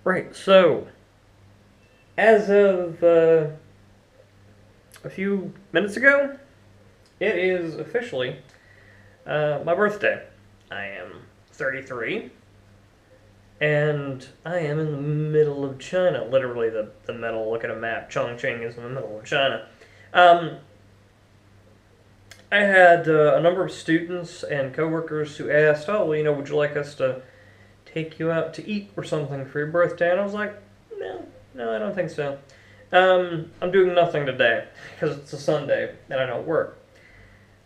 Right, so, as of a few minutes ago, it is officially my birthday. I am 33, and I am in the middle of China. Literally, the middle. Look at a map. Chongqing is in the middle of China. Um, I had a number of students and coworkers who asked, "Oh, well, would you like us to take you out to eat or something for your birthday?" And I was like, "No, no, I don't think so. I'm doing nothing today because it's a Sunday and I don't work."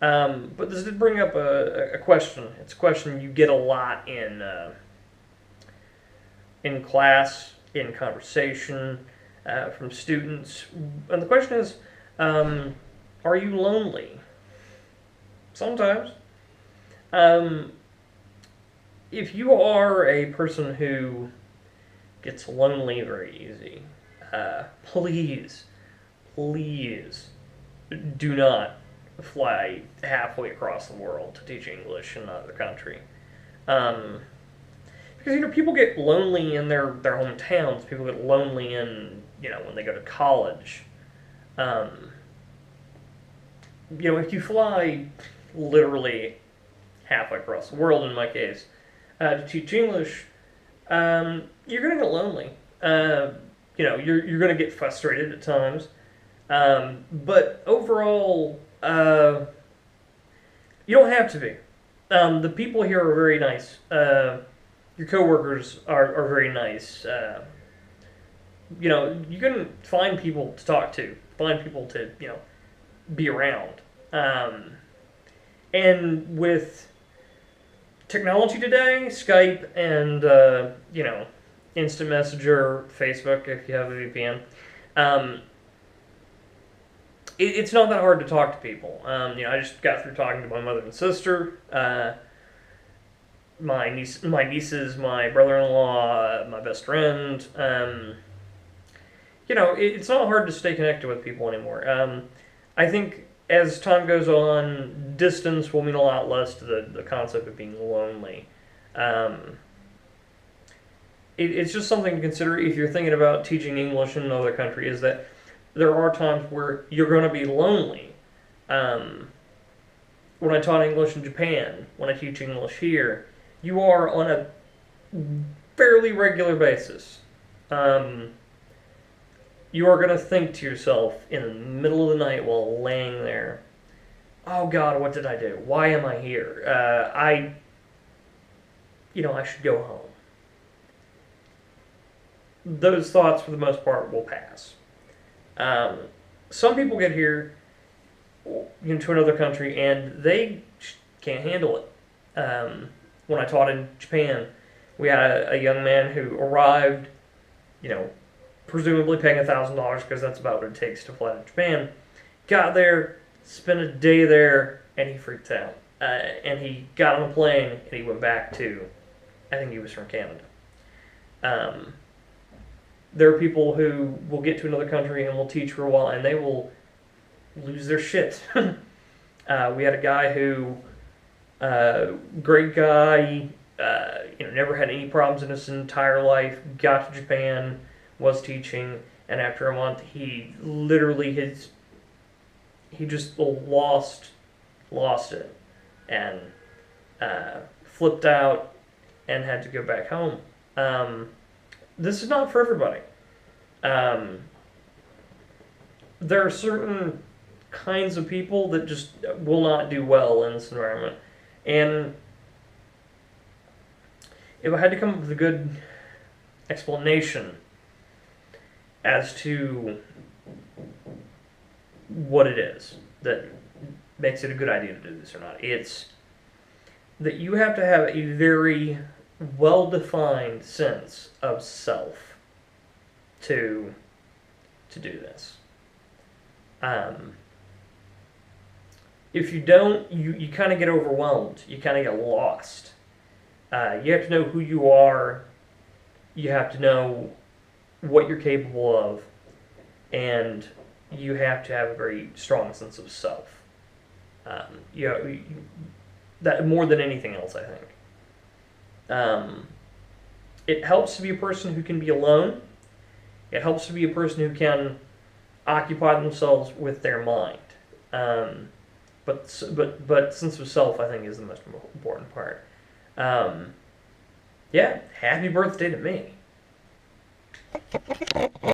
But this did bring up a question. It's a question you get a lot in class, in conversation, from students. And the question is, are you lonely? Sometimes. Um, if you are a person who gets lonely very easy, please, please do not fly halfway across the world to teach English in another country. Um, because people get lonely in their hometowns. People get lonely in when they go to college. Um, if you fly literally halfway across the world, in my case, to teach English, you're gonna get lonely. You're gonna get frustrated at times. But overall, you don't have to be. The people here are very nice. Your coworkers are very nice. You can find people to talk to, find people to be around. And with technology today, Skype and instant messenger, Facebook if you have a VPN. Um, it's not that hard to talk to people. I just got through talking to my mother and sister, my nieces, my brother-in-law, my best friend. It's not hard to stay connected with people anymore. I think as time goes on, distance will mean a lot less to the concept of being lonely. Um, it's just something to consider if you're thinking about teaching English in another country. Is that there are times where you're going to be lonely. Um, when I taught English in Japan, when I teach English here, you are on a fairly regular basis. Um, you are going to think to yourself in the middle of the night while laying there, "Oh God, what did I do? Why am I here? I should go home." Those thoughts, for the most part, will pass. Um, some people get here into another country and they can't handle it. When I taught in Japan, we had a young man who arrived, you know, presumably paying $1,000 because that's about what it takes to fly to Japan. Got there, spent a day there, and he freaked out. And he got on a plane and he went back to, I think he was from Canada. Um, there are people who will get to another country and will teach for a while and they will lose their shit. We had a guy who, great guy, never had any problems in his entire life, got to Japan, was teaching, and after a month he literally he just lost it and flipped out and had to go back home. This is not for everybody. Um, there are certain kinds of people that just will not do well in this environment. And if I had to come up with a good explanation as to what it is that makes it a good idea to do this or not, it's that you have to have a very well-defined sense of self to do this. Um, if you don't, you kind of get overwhelmed. You kind of get lost. You have to know who you are. You have to know what you're capable of, and you have to have a very strong sense of self. That more than anything else, I think. It helps to be a person who can be alone. It helps to be a person who can occupy themselves with their mind. But sense of self, I think, is the most important part. Yeah, happy birthday to me.